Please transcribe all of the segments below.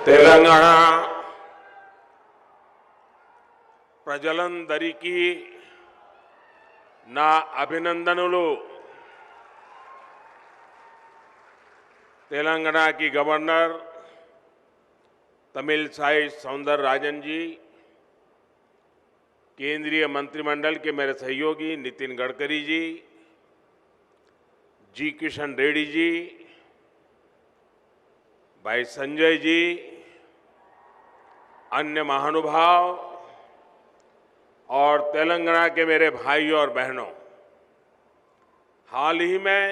తెలంగాణ ప్రజలందరికీ నా అభినందనలు। तेलंगाना की गवर्नर तमिलसाई सौंदरराजन जी, केंद्रीय मंत्रिमंडल के मेरे सहयोगी नितिन गडकरी जी, जी किशन रेड्डी जी, भाई संजय जी, अन्य महानुभाव और तेलंगाना के मेरे भाइयों और बहनों, हाल ही में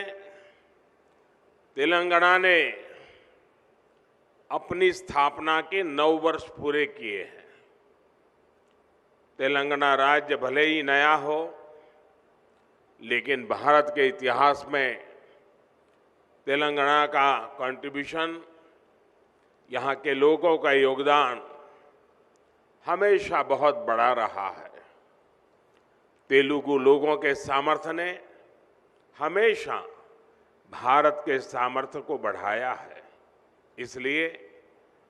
तेलंगाना ने अपनी स्थापना के 9 वर्ष पूरे किए हैं। तेलंगाना राज्य भले ही नया हो, लेकिन भारत के इतिहास में तेलंगाना का कंट्रीब्यूशन, यहाँ के लोगों का योगदान हमेशा बहुत बड़ा रहा है। तेलुगु लोगों के सामर्थ्य ने हमेशा भारत के सामर्थ्य को बढ़ाया है। इसलिए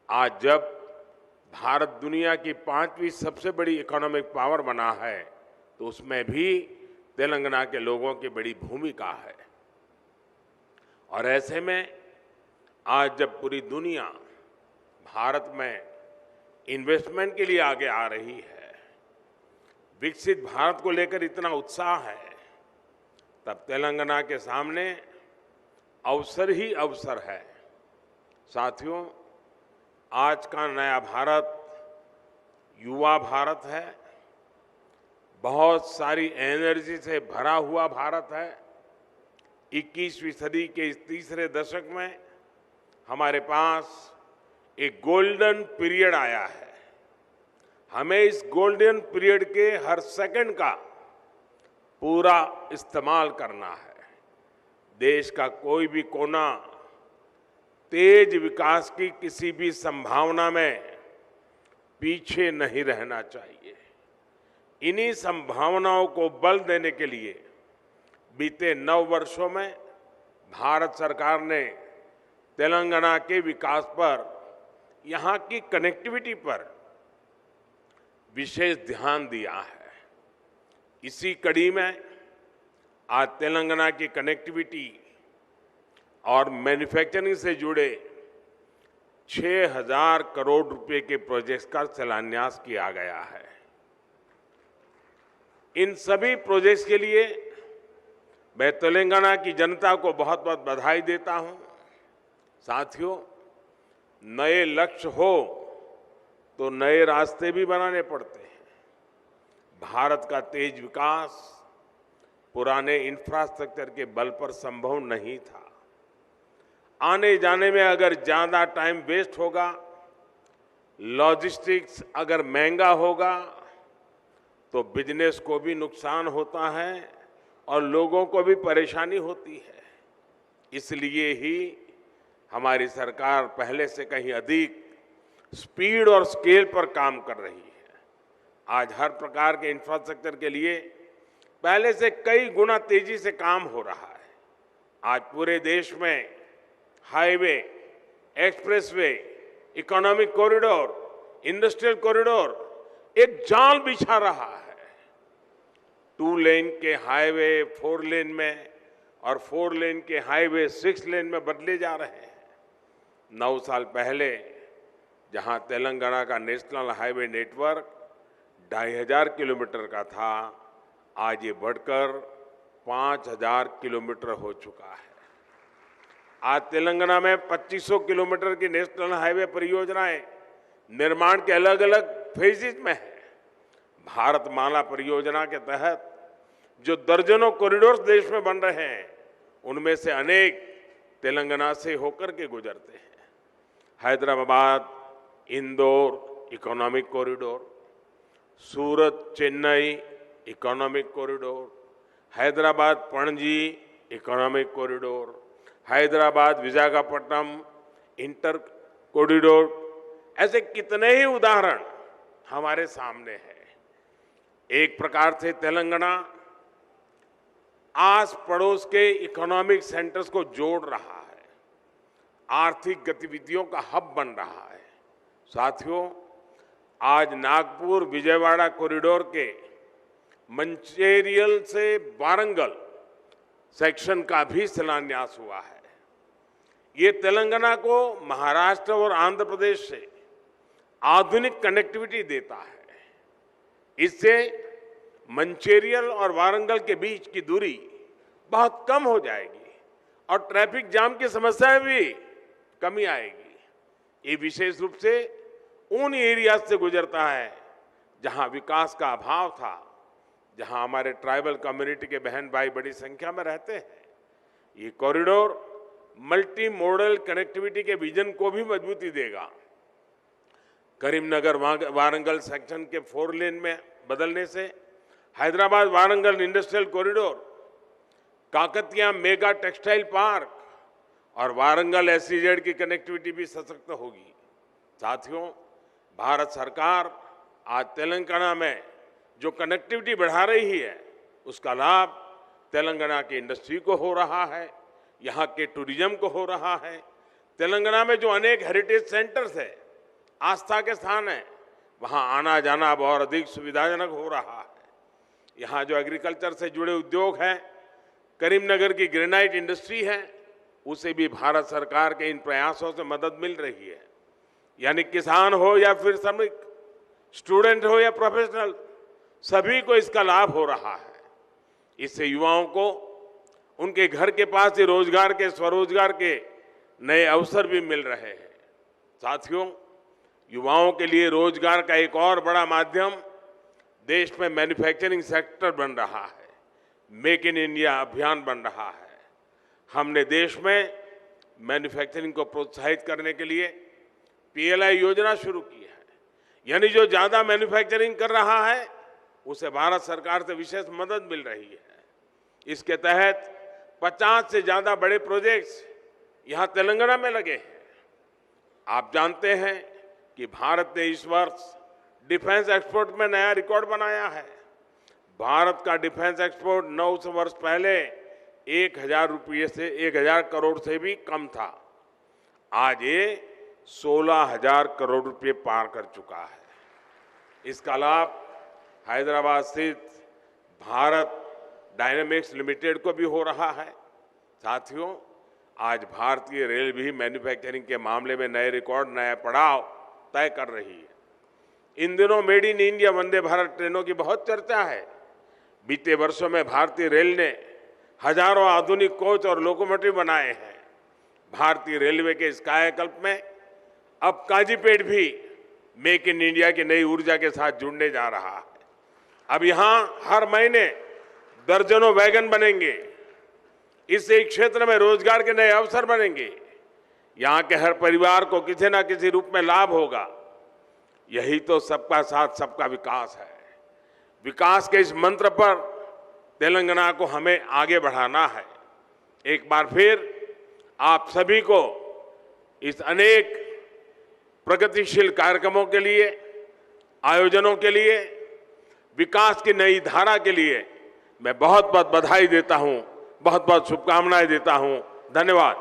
आज जब भारत दुनिया की 5वीं सबसे बड़ी इकोनॉमिक पावर बना है, तो उसमें भी तेलंगाना के लोगों की बड़ी भूमिका है। और ऐसे में आज जब पूरी दुनिया भारत में इन्वेस्टमेंट के लिए आगे आ रही है, विकसित भारत को लेकर इतना उत्साह है, तब तेलंगाना के सामने अवसर ही अवसर है। साथियों, आज का नया भारत युवा भारत है, बहुत सारी एनर्जी से भरा हुआ भारत है। 21वीं सदी के इस तीसरे दशक में हमारे पास एक गोल्डन पीरियड आया है। हमें इस गोल्डन पीरियड के हर सेकंड का पूरा इस्तेमाल करना है। देश का कोई भी कोना तेज विकास की किसी भी संभावना में पीछे नहीं रहना चाहिए। इन्हीं संभावनाओं को बल देने के लिए बीते 9 वर्षों में भारत सरकार ने तेलंगाना के विकास पर, यहाँ की कनेक्टिविटी पर विशेष ध्यान दिया है। इसी कड़ी में आज तेलंगाना की कनेक्टिविटी और मैन्युफैक्चरिंग से जुड़े 6,000 करोड़ रुपए के प्रोजेक्ट्स का शिलान्यास किया गया है। इन सभी प्रोजेक्ट्स के लिए मैं तेलंगाना की जनता को बहुत बहुत बधाई देता हूं। साथियों, नए लक्ष्य हो तो नए रास्ते भी बनाने पड़ते हैं। भारत का तेज विकास पुराने इंफ्रास्ट्रक्चर के बल पर संभव नहीं था। आने जाने में अगर ज्यादा टाइम वेस्ट होगा, लॉजिस्टिक्स अगर महंगा होगा, तो बिजनेस को भी नुकसान होता है और लोगों को भी परेशानी होती है। इसलिए ही हमारी सरकार पहले से कहीं अधिक स्पीड और स्केल पर काम कर रही है। आज हर प्रकार के इंफ्रास्ट्रक्चर के लिए पहले से कई गुना तेजी से काम हो रहा है। आज पूरे देश में highway, expressway, economic corridor, industrial corridor एक जाल बिछा रहा है। 2 लेन के हाईवे 4 लेन में और 4 लेन के हाईवे 6 लेन में बदले जा रहे हैं। 9 साल पहले जहां तेलंगाना का नेशनल हाईवे नेटवर्क 2,500 किलोमीटर का था, आज ये बढ़कर 5,000 किलोमीटर हो चुका है। आज तेलंगाना में 2500 किलोमीटर की नेशनल हाईवे परियोजनाएं निर्माण के अलग अलग फेजेज में है। भारतमाला परियोजना के तहत जो दर्जनों कॉरिडोर्स देश में बन रहे हैं, उनमें से अनेक तेलंगाना से होकर के गुजरते हैं। Hyderabad Indore economic corridor, Surat Chennai economic corridor, Hyderabad Panaji economic corridor, Hyderabad Visakhapatnam inter corridor, ऐसे कितने ही उदाहरण हमारे सामने हैं। एक प्रकार से तेलंगाना आस पड़ोस के इकोनॉमिक सेंटर्स को जोड़ रहा है, आर्थिक गतिविधियों का हब बन रहा है। साथियों, आज नागपुर विजयवाड़ा कॉरिडोर के मंचेरियल से वारंगल सेक्शन का भी शिलान्यास हुआ है। ये तेलंगाना को महाराष्ट्र और आंध्र प्रदेश से आधुनिक कनेक्टिविटी देता है। इससे मंचेरियल और वारंगल के बीच की दूरी बहुत कम हो जाएगी और ट्रैफिक जाम की समस्या भी कमी आएगी। ये विशेष रूप से उन एरियाज से गुजरता है जहां विकास का अभाव था, जहां हमारे ट्राइबल कम्युनिटी के बहन भाई बड़ी संख्या में रहते हैं। ये कॉरिडोर मल्टी मॉडल कनेक्टिविटी के विजन को भी मजबूती देगा। करीमनगर वारंगल सेक्शन के 4 लेन में बदलने से Hyderabad Warangal industrial corridor, Kakatiya mega textile park और वारंगल SEZ की कनेक्टिविटी भी सशक्त होगी। साथियों, भारत सरकार आज तेलंगाना में जो कनेक्टिविटी बढ़ा रही है, उसका लाभ तेलंगाना की इंडस्ट्री को हो रहा है, यहाँ के टूरिज्म को हो रहा है। तेलंगाना में जो अनेक हेरिटेज सेंटर्स है, आस्था के स्थान है, वहाँ आना जाना अब और अधिक सुविधाजनक हो रहा है। यहाँ जो एग्रीकल्चर से जुड़े उद्योग हैं, करीमनगर की ग्रेनाइट इंडस्ट्री है, उसे भी भारत सरकार के इन प्रयासों से मदद मिल रही है। यानी किसान हो या फिर श्रमिक, स्टूडेंट हो या प्रोफेशनल, सभी को इसका लाभ हो रहा है। इससे युवाओं को उनके घर के पास ही रोजगार के, स्वरोजगार के नए अवसर भी मिल रहे हैं। साथियों, युवाओं के लिए रोजगार का एक और बड़ा माध्यम देश में मैन्युफैक्चरिंग सेक्टर बन रहा है। मेक इन इंडिया अभियान बन रहा है। हमने देश में मैन्युफैक्चरिंग को प्रोत्साहित करने के लिए PLI योजना शुरू की है। यानी जो ज्यादा मैन्युफैक्चरिंग कर रहा है, उसे भारत सरकार से विशेष मदद मिल रही है। इसके तहत 50 से ज्यादा बड़े प्रोजेक्ट्स यहां तेलंगाना में लगे हैं। आप जानते हैं कि भारत ने इस वर्ष डिफेंस एक्सपोर्ट में नया रिकॉर्ड बनाया है। भारत का डिफेंस एक्सपोर्ट 9 वर्ष पहले 1000 करोड़ से भी कम था। आज ये 16,000 करोड़ रुपए पार कर चुका है। इसका लाभ हैदराबाद स्थित भारत डायनेमिक्स लिमिटेड को भी हो रहा है। साथियों, आज भारतीय रेल भी मैन्युफैक्चरिंग के मामले में नए रिकॉर्ड, नया पड़ाव तय कर रही है। इन दिनों made in India Vande Bharat ट्रेनों की बहुत चर्चा है। बीते वर्षों में भारतीय रेल ने हजारों आधुनिक कोच और लोकोमोटिव बनाए हैं। भारतीय रेलवे के इस कायाकल्प में अब काजीपेट भी मेक इन इंडिया की नई ऊर्जा के साथ जुड़ने जा रहा है। अब यहां हर महीने दर्जनों वैगन बनेंगे। इससे इस क्षेत्र में रोजगार के नए अवसर बनेंगे। यहां के हर परिवार को किसी न किसी रूप में लाभ होगा। यही तो सबका साथ सबका विकास है। विकास के इस मंत्र पर तेलंगाना को हमें आगे बढ़ाना है। एक बार फिर आप सभी को इस अनेक प्रगतिशील कार्यक्रमों के लिए, आयोजनों के लिए, विकास की नई धारा के लिए मैं बहुत बहुत बधाई देता हूं, बहुत बहुत शुभकामनाएं देता हूं। धन्यवाद।